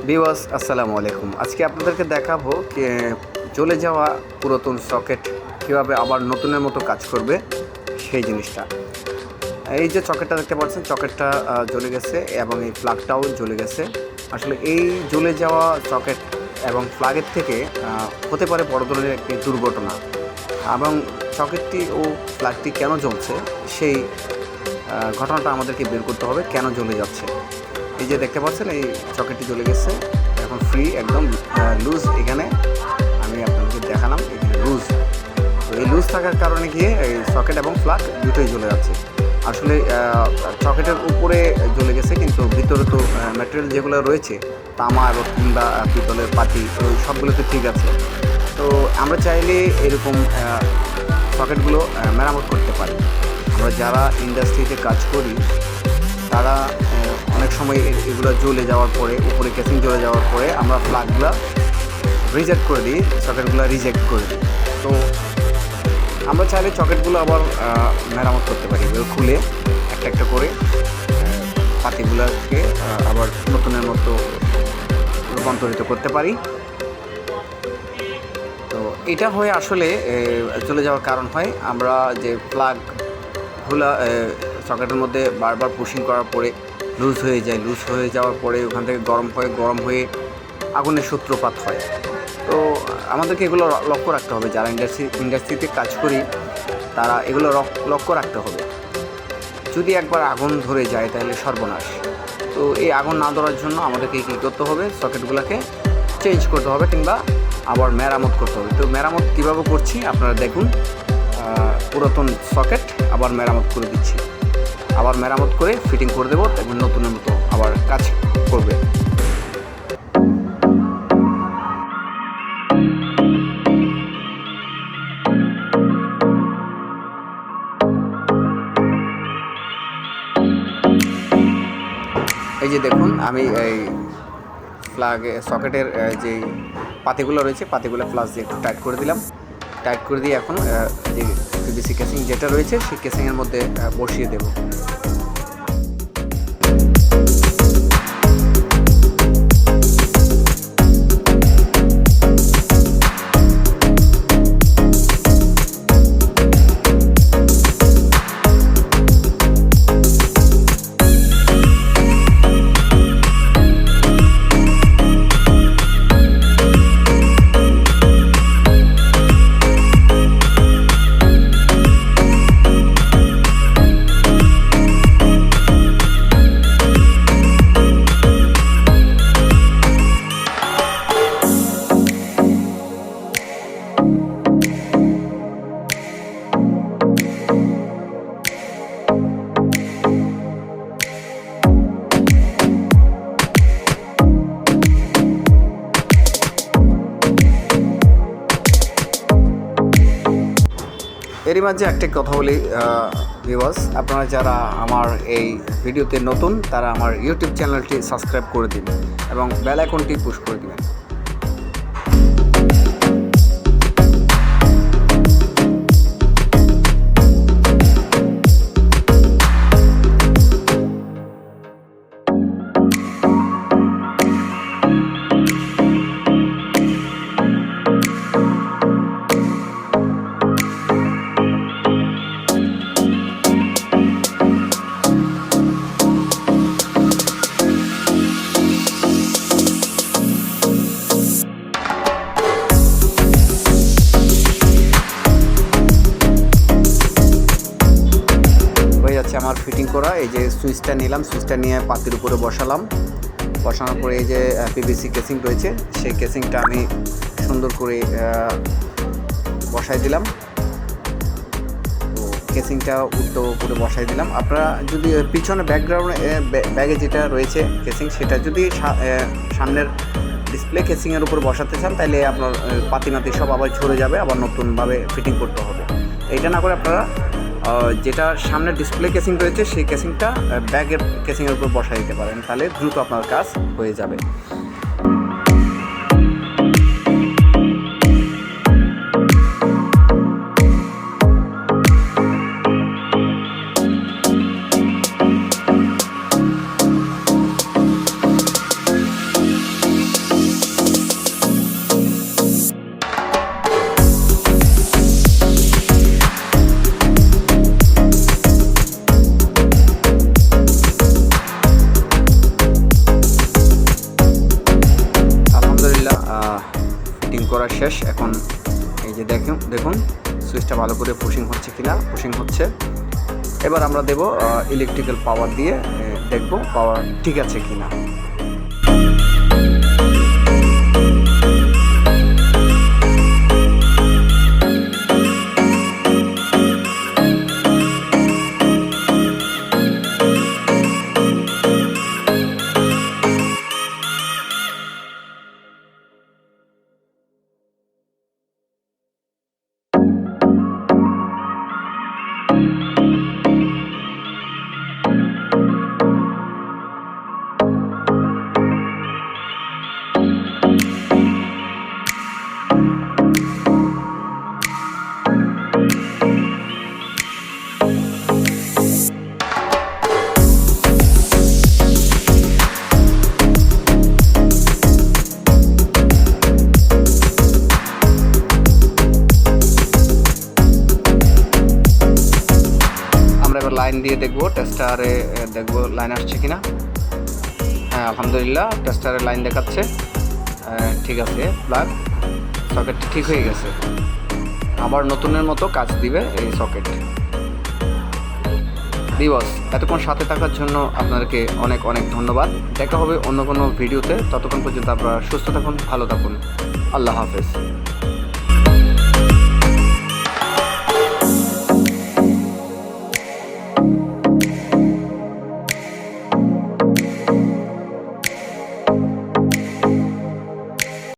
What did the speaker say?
Viewers আসসালামু আলাইকুম। আজকে আপনাদেরকে দেখাবো জ্বলে যাওয়া পুরাতন সকেট কীভাবে আবার নতুনের মতো কাজ করবে সেই জিনিসটা। এই যে সকেটটা দেখতে পাচ্ছেন, সকেটটা জ্বলে গেছে এবং এই প্লাগটাও জ্বলে গেছে। আসলে এই জ্বলে যাওয়া সকেট এবং প্লাগের থেকে হতে পারে বড় ধরনের একটি দুর্ঘটনা, এবং সকেটটি ও প্লাগটি কেন জ্বলছে সেই ঘটনাটা আমাদেরকে বের করতে হবে, কেন জ্বলে যাচ্ছে। এই যে দেখতে পাচ্ছেন এই সকেটটি জ্বলে গেছে, এখন ফ্রি একদম লুজ। এখানে আমি আপনাদেরকে দেখালাম এখানে লুজ। তো এই লুজ থাকার কারণে গিয়ে এই সকেট এবং প্লাগ দুটোই জ্বলে যাচ্ছে। আসলে সকেটের উপরে জ্বলে গেছে, কিন্তু ভিতরে তো ম্যাটেরিয়াল যেগুলো রয়েছে তামা এবং কিংবা পিতলের পাতি, তো সবগুলো তো ঠিক আছে। তো আমরা চাইলে এরকম সকেটগুলো মেরামত করতে পারি। আমরা যারা ইন্ডাস্ট্রিতে কাজ করি তারা অনেক সময় এগুলো জ্বলে যাওয়ার পরে, উপরে কেসিং জ্বলে যাওয়ার পরে আমরা প্লাগগুলো রিজেক্ট করে দিই, সকেটগুলো রিজেক্ট করে দিই। তো আমরা চাইলে সকেটগুলো আবার মেরামত করতে পারি, এগুলো খুলে একটা একটা করে পাতিগুলোকে আবার নতুনের মতো রূপান্তরিত করতে পারি। তো এটা হয়ে আসলে চলে যাওয়ার কারণ হয় আমরা যে প্লাগগুলো সকেটের মধ্যে বারবার পুশিং করার পরে লুজ হয়ে যায়। লুজ হয়ে যাওয়ার পরে ওখান থেকে গরম হয়ে আগুনের সূত্রপাত হয়। তো আমাদেরকে এগুলো লক্ষ্য রাখতে হবে, যারা ইন্ডাস্ট্রিতে কাজ করি তারা এগুলো লক্ষ্য রাখতে হবে। যদি একবার আগুন ধরে যায় তাহলে সর্বনাশ। তো এই আগুন না ধরার জন্য আমাদেরকে কী করতে হবে, সকেটগুলোকে চেঞ্জ করতে হবে কিংবা আবার মেরামত করতে হবে। তো মেরামত কীভাবে করছি আপনারা দেখুন। পুরাতন সকেট আবার মেরামত করে দিচ্ছি, আবার মেরামত করে ফিটিং করে দেবো এবং নতুনের মতো আবার কাজ করবে। এই যে দেখুন, আমি এই সকেটের যে পাতিগুলো রয়েছে পাতিগুলো প্লাস দিয়ে একটু টাইট করে দিলাম। টাইট করে দিয়ে এখন যে পিভিসি কেসিং যেটা রয়েছে সেই কেসিংয়ের মধ্যে বসিয়ে দেব। এরই মাঝে একটা কথা বলি ভিউয়ার্স, আপনারা যারা আমার এই ভিডিওতে নতুন তারা আমার ইউটিউব চ্যানেলটি সাবস্ক্রাইব করে দিবেন এবং বেল আইকনটি পুশ করে দিবেন। আমার ফিটিং করা এই যে সুইচটা নিলাম, সুইচটা নিয়ে পাতির উপরে বসানোর পরে এই যে পিভিসি কেসিং রয়েছে সেই কেসিংটা আমি সুন্দর করে বসাই দিলাম। তো কেসিংটা উল্টো করে বসাই দিলাম। আপনারা যদি পিছনে ব্যাগে যেটা রয়েছে কেসিং, সেটা যদি সামনের ডিসপ্লে কেসিংয়ের উপর বসাতে চান তাহলে আপনার পাতি সব আবার ঝরে যাবে, আবার নতুনভাবে ফিটিং করতে হবে। এইটা না করে আপনারা যেটা সামনে ডিসপ্লে কেসিং রয়েছে সেই কেসিংটা ব্যাগের কেসিংয়ের উপর বসাই দিতে পারেন, তাহলে দ্রুত আপনার কাজ হয়ে যাবে। করা শেষ। এখন এই যে দেখুন সুইচটা ভালো করে পুশিং হচ্ছে কিনা, পুশিং হচ্ছে। এবার আমরা দেব ইলেকট্রিক্যাল পাওয়ার দিয়ে, দেখব পাওয়ার ঠিক আছে কিনা। লাইন দিয়ে দেখবো, টেস্টারে দেখবো লাইন আসছে কিনা। হ্যাঁ, আলহামদুলিল্লাহ টেস্টারে লাইন দেখাচ্ছে, ঠিক আছে। প্লাগ সকেট ঠিক হয়ে গেছে, আবার নতুনের মতো কাজ দিবে এই সকেট। বিবস, এতক্ষণ সাথে থাকার জন্য আপনাদেরকে অনেক অনেক ধন্যবাদ। দেখা হবে অন্য কোনো ভিডিওতে। ততক্ষণ পর্যন্ত আপনারা সুস্থ থাকুন, ভালো থাকুন। আল্লাহ হাফেজ।